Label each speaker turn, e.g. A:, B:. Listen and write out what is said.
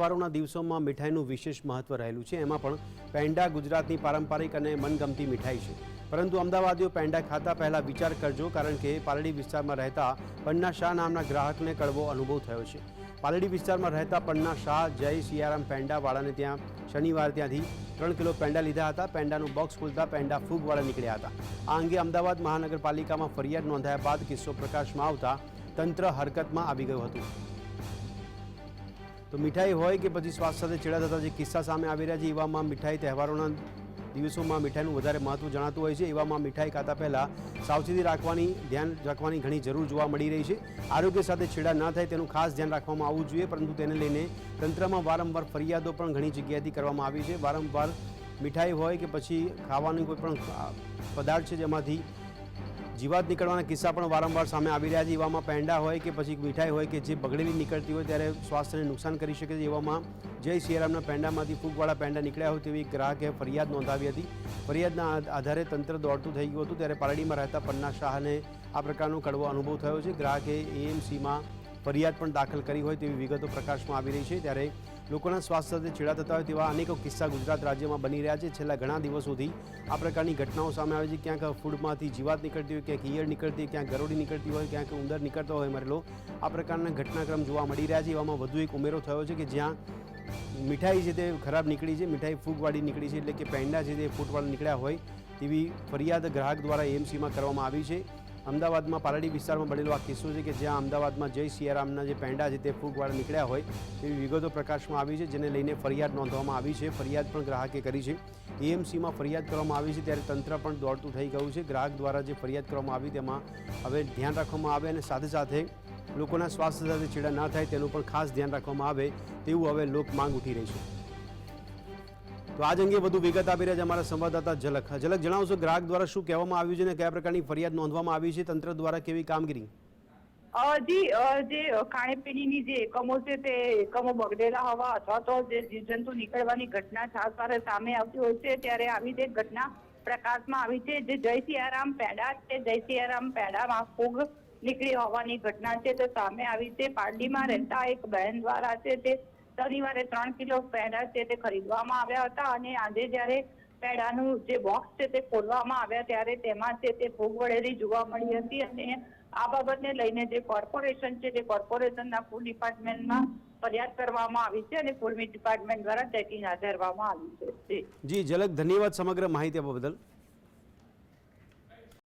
A: તહેવારોના દિવસોમાં મીઠાઈનું વિશેષ મહત્વ રહેલું છે। એમાં પણ પેંડા ગુજરાતની પારંપરિક અને મનગમતી મીઠાઈ છે। પરંતુ અમદાવાદીઓ પેંડા ખાતા પહેલા વિચાર કરજો, કારણ કે પાલડી વિસ્તારમાં રહેતા પન્ના શાહ નામના ગ્રાહકને કડવો અનુભવ થયો છે। પાલડી વિસ્તારમાં રહેતા પન્ના શાહ જય સિયારામ પેંડાવાળાને ત્યાં શનિવારે ત્યાંથી 3 કિલો પેંડા લીધા હતા। પેંડાનું બોક્સ ખોલતા પેંડા ફૂગવાળા નીકળ્યા હતા। આ અંગે અમદાવાદ મહાનગરપાલિકામાં ફરિયાદ નોંધાયા બાદ કિસ્સો પ્રકાશમાં આવતા તંત્ર હરકતમાં આવી ગયું હતું। તો મીઠાઈ હોય કે પછી સ્વાસ્થ્ય સાથે ચેડા થતા જે કિસ્સા સામે આવી રહ્યા છે, એવામાં મીઠાઈ તહેવારોના દિવસોમાં મીઠાઈનું વધારે મહત્વ જણાતું હોય છે। એવામાં મીઠાઈ ખાતા પહેલાં સાવચેતી રાખવાની, ધ્યાન રાખવાની ઘણી જરૂર જોવા મળી રહી છે। આરોગ્ય સાથે છેડા ન થાય તેનું ખાસ ધ્યાન રાખવામાં આવવું જોઈએ, પરંતુ તેને લઈને તંત્રમાં વારંવાર ફરિયાદો પણ ઘણી જગ્યાએથી કરવામાં આવી છે। વારંવાર મીઠાઈ હોય કે પછી ખાવાનું કોઈ પણ પદાર્થ છે જેમાંથી જીવાત નીકળવાના કિસ્સા પણ વારંવાર સામે આવી રહ્યા છે। એવામાં પેંડા હોય કે પછી મીઠાઈ હોય કે જે બગડેલી નીકળતી હોય ત્યારે સ્વાસ્થ્યને નુકસાન કરી શકે છે। એવામાં જય સિયારામના પેંડામાંથી ફૂગવાળા પેંડા નીકળ્યા હોય તેવી ગ્રાહકે ફરિયાદ નોંધાવી હતી। ફરિયાદના આધારે તંત્ર દોડતું થઈ ગયું હતું, ત્યારે પાલડીમાં રહેતા પન્ના શાહને આ પ્રકારનો કડવો અનુભવ થયો છે। ગ્રાહકે એએમસીમાં ફરિયાદ પણ દાખલ કરી હોય તેવી વિગતો પ્રકાશમાં આવી રહી છે। ત્યારે લોકોના સ્વાસ્થ્ય સાથે છેડા થતા હોય તેવા અનેકો કિસ્સા ગુજરાત રાજ્યમાં બની રહ્યા છે। છેલ્લા ઘણા દિવસોથી આ પ્રકારની ઘટનાઓ સામે આવે છે। ક્યાંક ફૂડમાંથી જીવાત નીકળતી હોય, ક્યાંક ઈયળ નીકળતી હોય, ક્યાંક ગરોળી નીકળતી હોય, ક્યાંક ઉંદર નીકળતો હોય મરેલો, આ પ્રકારના ઘટનાક્રમ જોવા મળી રહ્યા છે। એવામાં વધુ એક ઉમેરો થયો છે કે જ્યાં મીઠાઈ છે તે ખરાબ નીકળી છે, મીઠાઈ ફૂગવાળી નીકળી છે, એટલે કે પેંડા છે તે ફૂટવાળા નીકળ્યા હોય તેવી ફરિયાદ ગ્રાહક દ્વારા એએમસીમાં કરવામાં આવી છે। અમદાવાદમાં પાલડી વિસ્તારમાં બનેલો આ કિસ્સો છે કે જ્યાં અમદાવાદમાં જય સિયારામના જે પેંડા છે તે ફૂગવાળા નીકળ્યા હોય તેવી વિગતો પ્રકાશમાં આવી છે, જેને લઈને ફરિયાદ નોંધવામાં આવી છે। ફરિયાદ પણ ગ્રાહકે કરી છે। એએમસીમાં ફરિયાદ કરવામાં આવી છે ત્યારે તંત્ર પણ દોડતું થઈ ગયું છે। ગ્રાહક દ્વારા જે ફરિયાદ કરવામાં આવી તેમાં હવે ધ્યાન રાખવામાં આવે અને સાથે સાથે લોકોના સ્વાસ્થ્ય સાથે છેડા ન થાય તેનું પણ ખાસ ધ્યાન રાખવામાં આવે તેવું હવે લોક માંગ ઉઠી રહી છે। તો આજ અંગે વધુ વિગત આપી રહ્યા છે અમારા સંવાદદાતા ઝલક। ઝલક, જણાવશો ગ્રાહક દ્વારા શું કહેવામાં આવ્યું છે અને કયા પ્રકારની ફરિયાદ નોંધવામાં આવી છે, તંત્ર દ્વારા કેવી કામગીરી?
B: જી, જે ખાણીપીણીની જે એકમો છે તે એકમો બગડેલા હોવા અથવા તો જે જીવજંતુ નીકળવાની ઘટના છાસવારે સામે આવતી હોય છે, ત્યારે આવી જ એક ઘટના પ્રકાશમાં આવી છે। જે જય સિયારામ પેંડા છે, જય સિયારામ પેંડામાં ફૂગ નીકળી હોવાની ઘટના છે તો સામે આવી છે। પાલડીમાં રહેતા એક બહેન દ્વારા છે તે શનિવારે 3 કિલો પેંડા છે તે ખરીદવામાં આવ્યા હતા અને આજે જ્યારે પેંડાનું જે બોક્સ છે તે ખોલવામાં આવ્યા ત્યારે તેમાં છે તે ફૂગ વળેલી જોવા મળી હતી અને આ બાબતને લઈને જે કોર્પોરેશન છે તે કોર્પોરેશનના ફૂડ ડિપાર્ટમેન્ટમાં ફરિયાદ કરવામાં આવી છે અને ફૂડ ડિપાર્ટમેન્ટ દ્વારા ચેકિંગ હાથ ધરવામાં આવ્યું છે।
A: જી ઝલક, ધન્યવાદ સમગ્ર માહિતી આપવા બદલ।